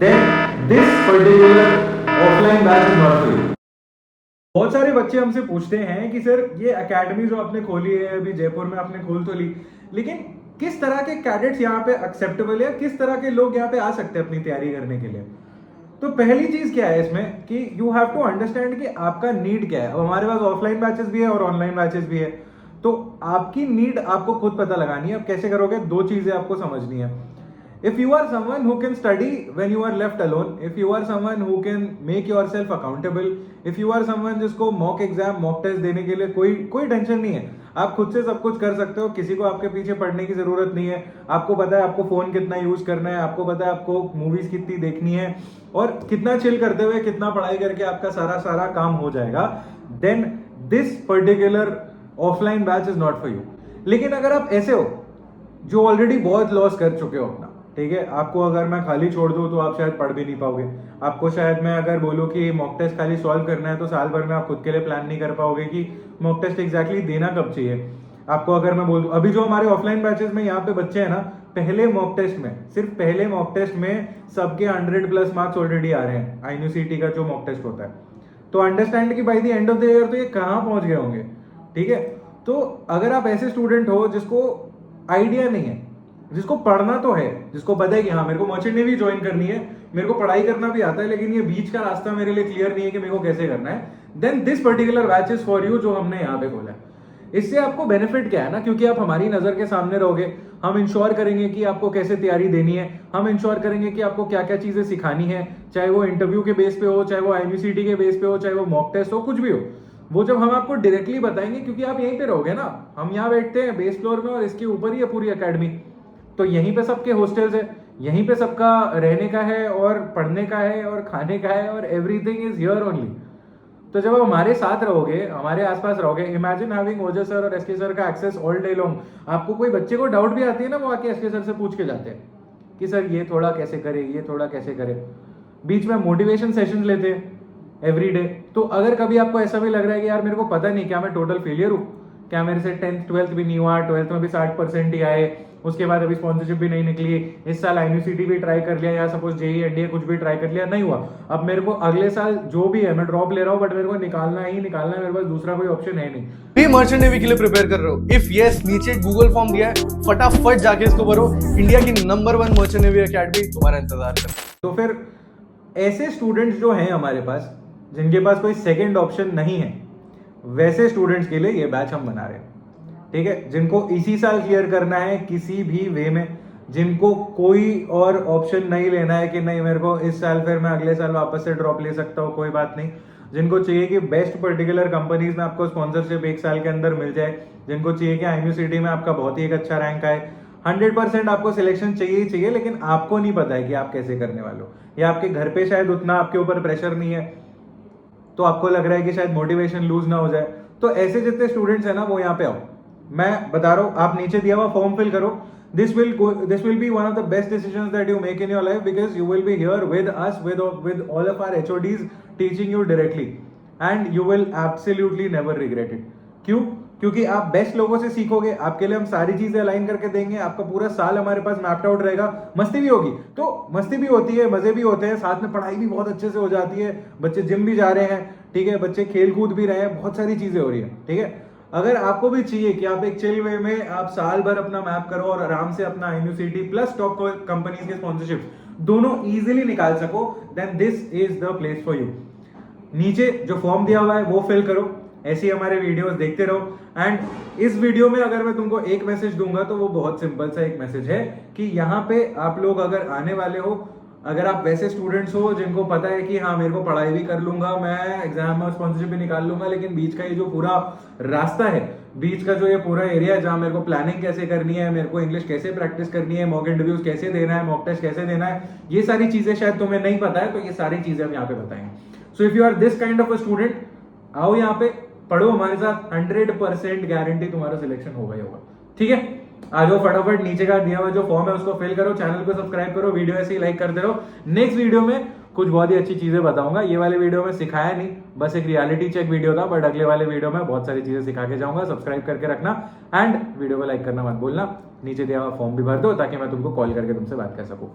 then this particular offline batch is not for you. बहुत सारे बच्चे हमसे पूछते हैं कि सर ये एकेडमी जो आपने खोली है अभी जयपुर में आपने खोल तो ली, लेकिन किस तरह के कैडेट्स यहाँ पे एक्सेप्टेबल है, किस तरह के लोग यहाँ पे आ सकते हैं अपनी तैयारी करने के लिए। तो पहली चीज क्या है इसमें कि यू हैव टू अंडरस्टैंड कि आपका नीड क्या है। अब हमारे पास ऑफलाइन बैचेस भी है और ऑनलाइन बैचेस भी है, तो आपकी नीड आपको खुद पता लगानी है। अब कैसे करोगे, दो चीजें आपको समझनी है। If you are someone who can study when you are left alone, if you are someone who can make yourself accountable, if you are someone जिसको मॉक एग्जाम मॉक टेस्ट देने के लिए कोई टेंशन नहीं है, आप खुद से सब कुछ कर सकते हो, किसी को आपके पीछे पढ़ने की जरूरत नहीं है। आपको पता है आपको फोन कितना यूज करना है, आपको पता है आपको मूवीज कितनी देखनी है और कितना चिल करते हुए कितना पढ़ाई करके आपका सारा काम हो जाएगा, then this particular offline batch is not for you. लेकिन अगर आप ऐसे हो जो ऑलरेडी बहुत लॉस कर चुके हो अपना, ठीक है, आपको अगर मैं खाली छोड़ दूं तो आप शायद पढ़ भी नहीं पाओगे। आपको शायद मैं अगर बोलूं कि मॉक टेस्ट खाली सॉल्व करना है तो साल भर में आप खुद के लिए प्लान नहीं कर पाओगे कि मॉक टेस्ट एग्जैक्टली देना कब चाहिए। आपको अगर मैं बोल दूं, अभी जो हमारे ऑफलाइन बैचेस में यहाँ पे बच्चे हैं ना, पहले मॉक टेस्ट में, सिर्फ पहले मॉक टेस्ट में सबके 100+ मार्क्स ऑलरेडी आ रहे हैं। आईयूसीटी का जो मॉक टेस्ट होता है, तो अंडरस्टैंड कि by the end of the year तो ये कहाँ पहुंच गए होंगे। ठीक है, तो अगर आप ऐसे स्टूडेंट हो जिसको आइडिया नहीं है, जिसको पढ़ना तो है, जिसको पता है कि हाँ मेरे को मर्चेंट नेवी ज्वाइन करनी है, मेरे को पढ़ाई करना भी आता है, लेकिन ये बीच का रास्ता मेरे लिए क्लियर नहीं है कि मेरे को कैसे करना है, then this particular batch is for you जो हमने यहाँ पे खोला है। इससे आपको बेनिफिट क्या है ना, क्योंकि आप हमारी नजर के सामने रहोगे, हम इंश्योर करेंगे कि आपको कैसे तैयारी देनी है, हम इंश्योर करेंगे कि आपको क्या क्या चीजें सिखानी है, चाहे वो इंटरव्यू के बेस पे हो, चाहे वो आईयूसीटी के बेस पे हो, चाहे वो मॉक टेस्ट हो, कुछ भी हो, वो जब हम आपको डायरेक्टली बताएंगे, क्योंकि आप यहीं पे रहोगे ना, हम यहाँ बैठते हैं बेस फ्लोर में और इसके ऊपर ही है पूरी अकेडमी, तो यहीं पे सबके हॉस्टल्स है, यहीं पे सबका रहने का है और पढ़ने का है और खाने का है और एवरीथिंग इज हियर ओनली। तो जब आप हमारे साथ रहोगे, हमारे आसपास रहोगे, इमेजिन हैविंग ओजस सर और एसके सर का एक्सेस ऑल डे लॉन्ग। आपको कोई बच्चे को डाउट भी आती है ना, वो आके एसके सर से पूछ के जाते हैं कि सर ये थोड़ा कैसे करे, ये थोड़ा कैसे करे। बीच में मोटिवेशन सेशन लेते हैं एवरी डे। तो अगर कभी आपको ऐसा भी लग रहा है कि यार मेरे को पता नहीं, क्या मैं टोटल फेलियर हूँ, क्या मेरे से 10th 12th भी नहीं हुआ, 12th में भी 60% ही आए, उसके बाद अभी स्पॉन्सरशिप भी नहीं निकली, इस साल आईयूसीटी भी ट्राई कर लिया या सपोज जेई एनडीए कुछ भी ट्राई कर लिया, नहीं हुआ, अब मेरे को अगले साल जो भी है मैं ड्रॉप ले रहा हूँ, बट मेरे को निकालना ही निकालना है, मेरे पास दूसरा कोई ऑप्शन है नहीं। भी मर्चेंट नेवी के लिए प्रिपेयर कर रहे हो? इफ यस, नीचे गूगल फॉर्म दिया है, फटाफट जाके इसको भरो। इंडिया की नंबर 1 मर्चेंट नेवी अकेडमी तुम्हारा इंतजार कर। तो फिर ऐसे स्टूडेंट्स जो हैं हमारे पास, जिनके पास कोई सेकेंड ऑप्शन नहीं है, वैसे स्टूडेंट्स के लिए ये बैच हम बना रहे हैं। ठीक है, जिनको इसी साल क्लियर करना है किसी भी वे में, जिनको कोई और ऑप्शन नहीं लेना है कि नहीं मेरे को इस साल फिर मैं अगले साल वापस से ड्रॉप ले सकता हूँ, कोई बात नहीं, जिनको चाहिए कि बेस्ट पर्टिकुलर कंपनीज में आपको स्पॉन्सरशिप 1 साल के अंदर मिल जाए, जिनको चाहिए कि आईयूसीटी में आपका बहुत ही एक अच्छा रैंक आए, 100% आपको सिलेक्शन चाहिए ही चाहिए, लेकिन आपको नहीं पता है कि आप कैसे करने वाले हो, या आपके घर पे शायद उतना आपके ऊपर प्रेशर नहीं है, तो आपको लग रहा है कि शायद मोटिवेशन लूज ना हो जाए। तो ऐसे जितने स्टूडेंट्स हैं ना, वो यहाँ पे आओ, मैं बता रहा हूँ, आप नीचे दिया हुआ फॉर्म फिल करो। This will be one of the best decisions that you make in your life, because you will be here with us, with all of our HODs teaching you directly, and you will absolutely never regret it. क्यों? क्योंकि आप best लोगों से सीखोगे, आपके लिए हम सारी चीजें अलाइन करके देंगे, आपका पूरा साल हमारे पास मैप्ड आउट रहेगा। मस्ती भी होगी, तो मस्ती भी होती है, मजे भी होते हैं, साथ में पढ़ाई भी बहुत अच्छे से हो जाती है, बच्चे जिम भी जा रहे हैं, ठीक है, बच्चे खेल कूद भी रहे हैं, बहुत सारी चीजें हो रही है। ठीक है, अगर आपको भी चाहिए कि आप एक चिल वे में आप साल भर अपना मैप करो और आराम से अपना आईयूसीटी प्लस टॉप कंपनीज के स्पॉन्सरशिप दोनों इजीली निकाल सको, then this is the place for you. नीचे जो फॉर्म दिया हुआ है वो फिल करो, ऐसे ही हमारे वीडियोस देखते रहो। एंड इस वीडियो में अगर मैं तुमको एक मैसेज दूंगा तो वो बहुत सिंपल सा एक मैसेज है कि यहाँ पे आप लोग अगर आने वाले हो, अगर आप वैसे स्टूडेंट्स हो जिनको पता है कि हाँ मेरे को पढ़ाई भी कर लूंगा, मैं एग्जाम में स्पॉन्सरशिप भी निकाल लूंगा, लेकिन बीच का ये जो पूरा रास्ता है, बीच का जो ये पूरा एरिया है जहाँ मेरे को प्लानिंग कैसे करनी है, मेरे को इंग्लिश कैसे प्रैक्टिस करनी है, मॉक इंटरव्यूज कैसे देना है, मॉक टेस्ट कैसे देना है, ये सारी चीजें शायद तुम्हें नहीं पता है, तो ये सारी चीजें हम यहाँ पे बताएंगे। So if you are this kind of a student, आओ यहाँ पे पढ़ो हमारे साथ, 100% गारंटी तुम्हारा सिलेक्शन होगा ही होगा। ठीक है, आ जाओ फटाफट, नीचे का दिया हुआ जो फॉर्म है उसको फिल करो, चैनल को सब्सक्राइब करो, वीडियो ऐसे ही लाइक करते रहो। नेक्स्ट वीडियो में कुछ बहुत ही अच्छी चीजें बताऊंगा। ये वाले वीडियो में सिखाया नहीं, बस एक रियलिटी चेक वीडियो था, बट अगले वाले वीडियो में बहुत सारी चीजें सिखा के जाऊंगा। सब्सक्राइब करके रखना एंड वीडियो को लाइक करना मत भूलना। नीचे दिया हुआ फॉर्म भी भर दो ताकि मैं तुमको कॉल करके तुमसे बात कर सकूं।